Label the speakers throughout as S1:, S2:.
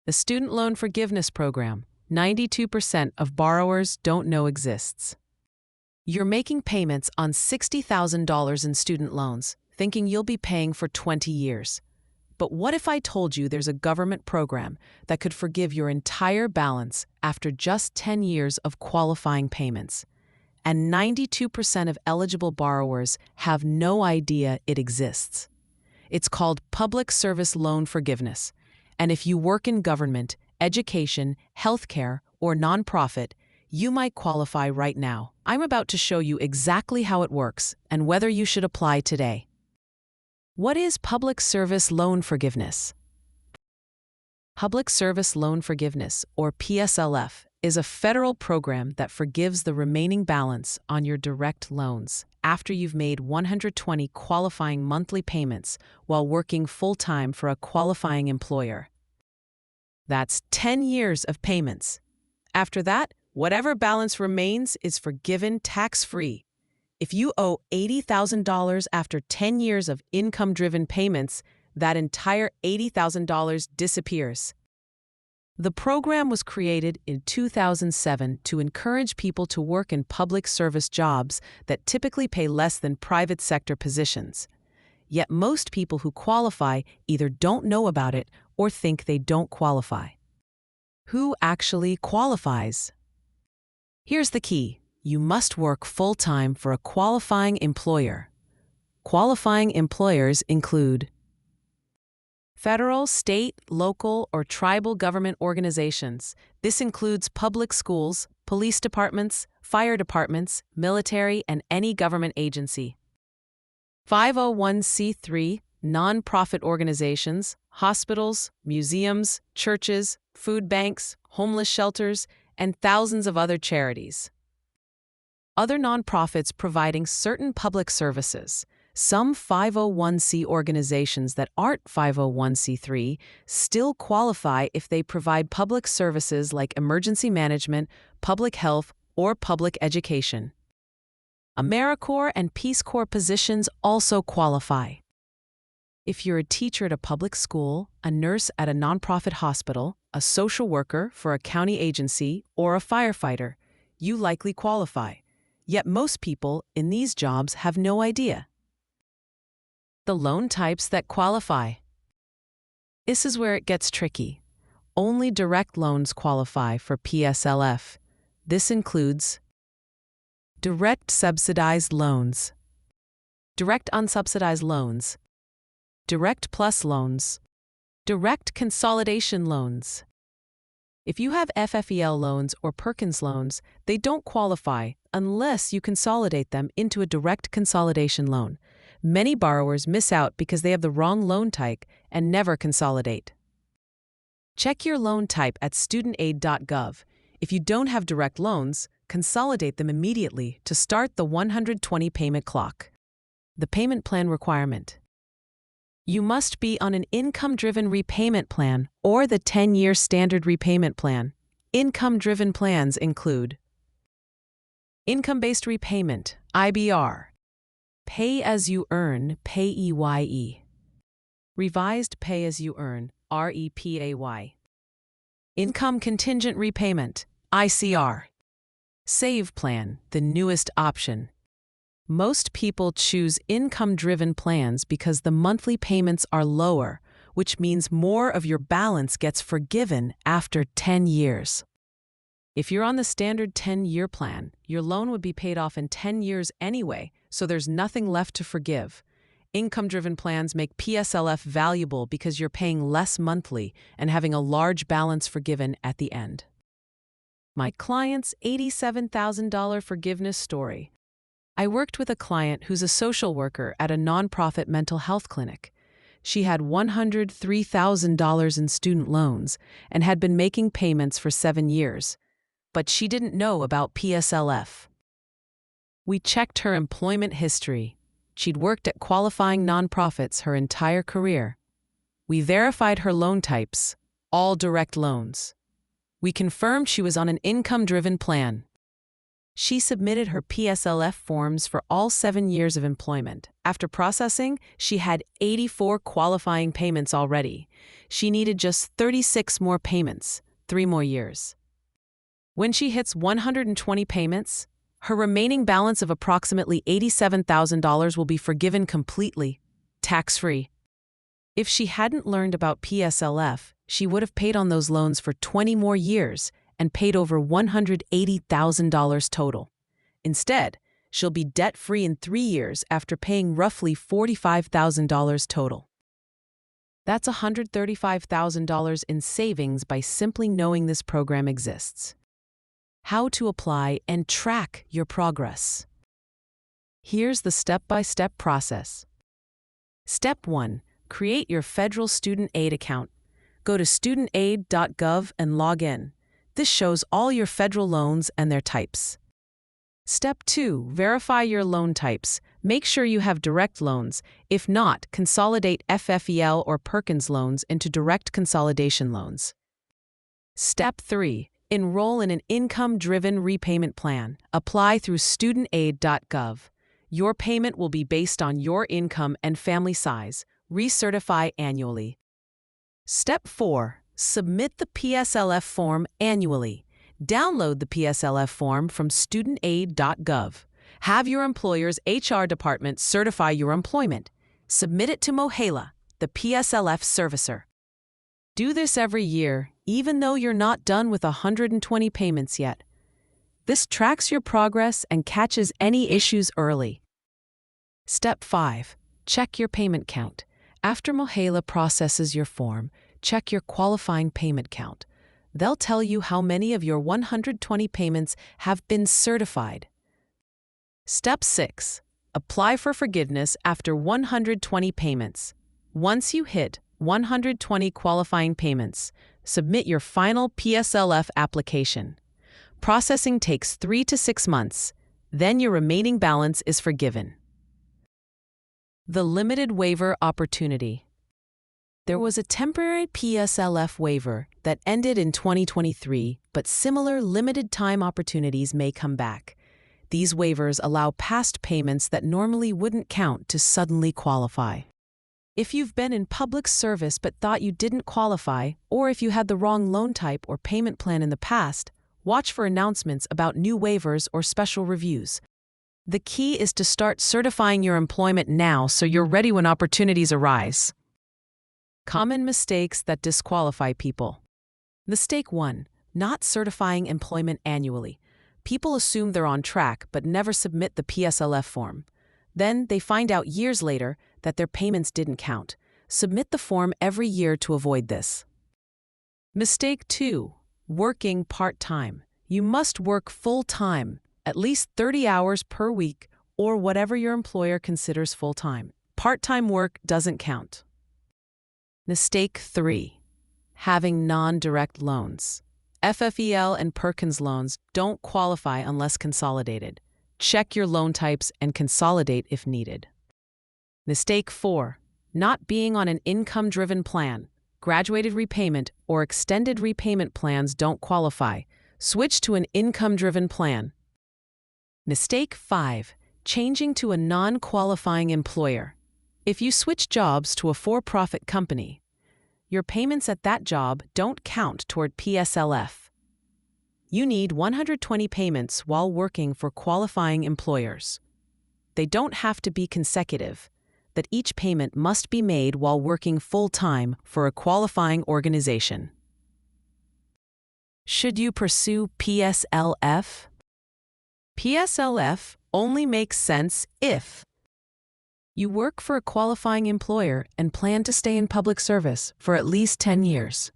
S1: The Student Loan Forgiveness Program, 92% of borrowers don't know exists. You're making payments on $60,000 in student loans, thinking you'll be paying for 20 years. But what if I told you there's a government program that could forgive your entire balance after just 10 years of qualifying payments? And 92% of eligible borrowers have no idea it exists. It's called Public Service Loan Forgiveness. And if you work in government, education, healthcare, or nonprofit, you might qualify right now. I'm about to show you exactly how it works and whether you should apply today. What is Public Service Loan Forgiveness? Public Service Loan Forgiveness, or PSLF, is a federal program that forgives the remaining balance on your direct loans after you've made 120 qualifying monthly payments while working full-time for a qualifying employer. That's 10 years of payments. After that, whatever balance remains is forgiven tax-free. If you owe $80,000 after 10 years of income-driven payments, that entire $80,000 disappears. The program was created in 2007 to encourage people to work in public service jobs that typically pay less than private sector positions. Yet most people who qualify either don't know about it or think they don't qualify. Who actually qualifies? Here's the key. You must work full-time for a qualifying employer. Qualifying employers include federal, state, local, or tribal government organizations. This includes public schools, police departments, fire departments, military, and any government agency. 501c3, nonprofit organizations, hospitals, museums, churches, food banks, homeless shelters, and thousands of other charities. Other nonprofits providing certain public services. Some 501c organizations that aren't 501c3 still qualify if they provide public services like emergency management, public health, or public education. AmeriCorps and Peace Corps positions also qualify. If you're a teacher at a public school, a nurse at a nonprofit hospital, a social worker for a county agency, or a firefighter, you likely qualify. Yet most people in these jobs have no idea. The loan types that qualify. This is where it gets tricky. Only direct loans qualify for PSLF. This includes direct subsidized loans, direct unsubsidized loans, direct plus loans, direct consolidation loans. If you have FFEL loans or Perkins loans, they don't qualify unless you consolidate them into a direct consolidation loan. Many borrowers miss out because they have the wrong loan type and never consolidate. Check your loan type at studentaid.gov. If you don't have direct loans, consolidate them immediately to start the 120 payment clock. The payment plan requirement. You must be on an income-driven repayment plan or the 10-year standard repayment plan. Income-driven plans include income-based repayment, IBR, pay-as-you-earn, PAYE, revised pay-as-you-earn, REPAY, income contingent repayment, ICR, save plan, the newest option. Most people choose income-driven plans because the monthly payments are lower, which means more of your balance gets forgiven after 10 years. If you're on the standard 10-year plan, your loan would be paid off in 10 years anyway, so there's nothing left to forgive. Income-driven plans make PSLF valuable because you're paying less monthly and having a large balance forgiven at the end. My client's $87,000 forgiveness story. I worked with a client who's a social worker at a nonprofit mental health clinic. She had $103,000 in student loans and had been making payments for 7 years, but she didn't know about PSLF. We checked her employment history. She'd worked at qualifying nonprofits her entire career. We verified her loan types, all direct loans. We confirmed she was on an income-driven plan. She submitted her PSLF forms for all 7 years of employment. After processing, she had 84 qualifying payments already. She needed just 36 more payments, 3 more years. When she hits 120 payments, her remaining balance of approximately $87,000 will be forgiven completely, tax-free. If she hadn't learned about PSLF, she would have paid on those loans for 20 more years and paid over $180,000 total. Instead, she'll be debt-free in 3 years after paying roughly $45,000 total. That's $135,000 in savings by simply knowing this program exists. How to apply and track your progress. Here's the step-by-step process. Step 1. Create your federal student aid account. Go to studentaid.gov and log in. This shows all your federal loans and their types. Step 2. Verify your loan types. Make sure you have direct loans. If not, consolidate FFEL or Perkins loans into direct consolidation loans. Step 3. Enroll in an income-driven repayment plan. Apply through studentaid.gov. Your payment will be based on your income and family size. Recertify annually. Step 4. Submit the PSLF form annually. Download the PSLF form from studentaid.gov. Have your employer's HR department certify your employment. Submit it to Mohela, the PSLF servicer. Do this every year, even though you're not done with 120 payments yet. This tracks your progress and catches any issues early. Step 5. Check your payment count. After Mohela processes your form, check your qualifying payment count. They'll tell you how many of your 120 payments have been certified. Step 6. Apply for forgiveness after 120 payments. Once you hit 120 qualifying payments, submit your final PSLF application. Processing takes 3 to 6 months. Then your remaining balance is forgiven. The limited waiver opportunity. There was a temporary PSLF waiver that ended in 2023, but similar limited time opportunities may come back. These waivers allow past payments that normally wouldn't count to suddenly qualify. If you've been in public service but thought you didn't qualify, or if you had the wrong loan type or payment plan in the past, watch for announcements about new waivers or special reviews. The key is to start certifying your employment now so you're ready when opportunities arise. Common mistakes that disqualify people. Mistake 1. Not certifying employment annually. People assume they're on track but never submit the PSLF form. Then they find out years later that their payments didn't count. Submit the form every year to avoid this. Mistake 2. Working part-time. You must work full-time, at least 30 hours per week or whatever your employer considers full-time. Part-time work doesn't count. Mistake 3. Having non-direct loans. FFEL and Perkins loans don't qualify unless consolidated. Check your loan types and consolidate if needed. Mistake 4. Not being on an income-driven plan. Graduated repayment or extended repayment plans don't qualify. Switch to an income-driven plan. Mistake 5. Changing to a non-qualifying employer. If you switch jobs to a for-profit company, your payments at that job don't count toward PSLF. You need 120 payments while working for qualifying employers. They don't have to be consecutive, but each payment must be made while working full-time for a qualifying organization. Should you pursue PSLF? PSLF only makes sense if you work for a qualifying employer and plan to stay in public service for at least 10 years.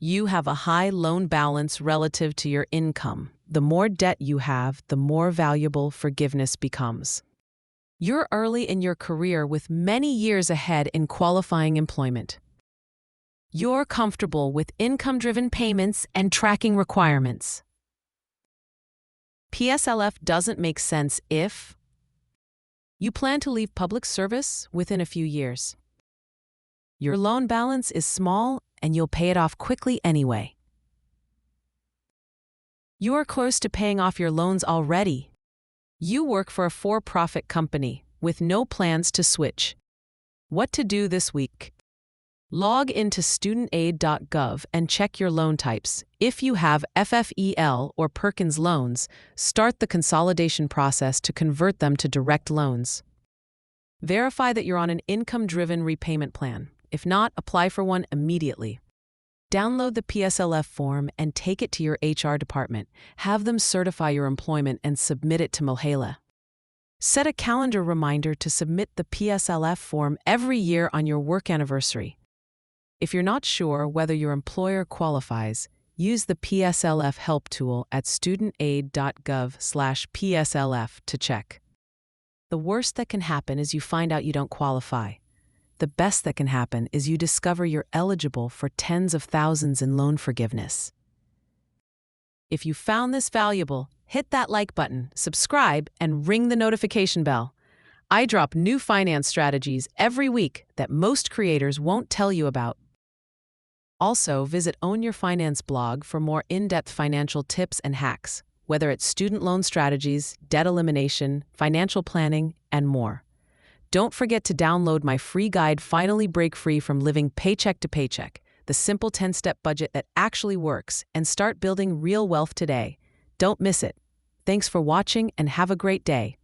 S1: You have a high loan balance relative to your income. The more debt you have, the more valuable forgiveness becomes. You're early in your career with many years ahead in qualifying employment. You're comfortable with income-driven payments and tracking requirements. PSLF doesn't make sense if you plan to leave public service within a few years. Your loan balance is small and you'll pay it off quickly anyway. You are close to paying off your loans already. You work for a for-profit company with no plans to switch. What to do this week? Log into studentaid.gov and check your loan types. If you have FFEL or Perkins loans, start the consolidation process to convert them to direct loans. Verify that you're on an income-driven repayment plan. If not, apply for one immediately. Download the PSLF form and take it to your HR department. Have them certify your employment and submit it to Mulhala. Set a calendar reminder to submit the PSLF form every year on your work anniversary. If you're not sure whether your employer qualifies, use the PSLF help tool at studentaid.gov/PSLF to check. The worst that can happen is you find out you don't qualify. The best that can happen is you discover you're eligible for tens of thousands in loan forgiveness. If you found this valuable, hit that like button, subscribe, and ring the notification bell. I drop new finance strategies every week that most creators won't tell you about. Also, visit Own Your Finance blog for more in-depth financial tips and hacks, whether it's student loan strategies, debt elimination, financial planning, and more. Don't forget to download my free guide, Finally Break Free from Living Paycheck to Paycheck, the simple 10-step budget that actually works, and start building real wealth today. Don't miss it. Thanks for watching and have a great day.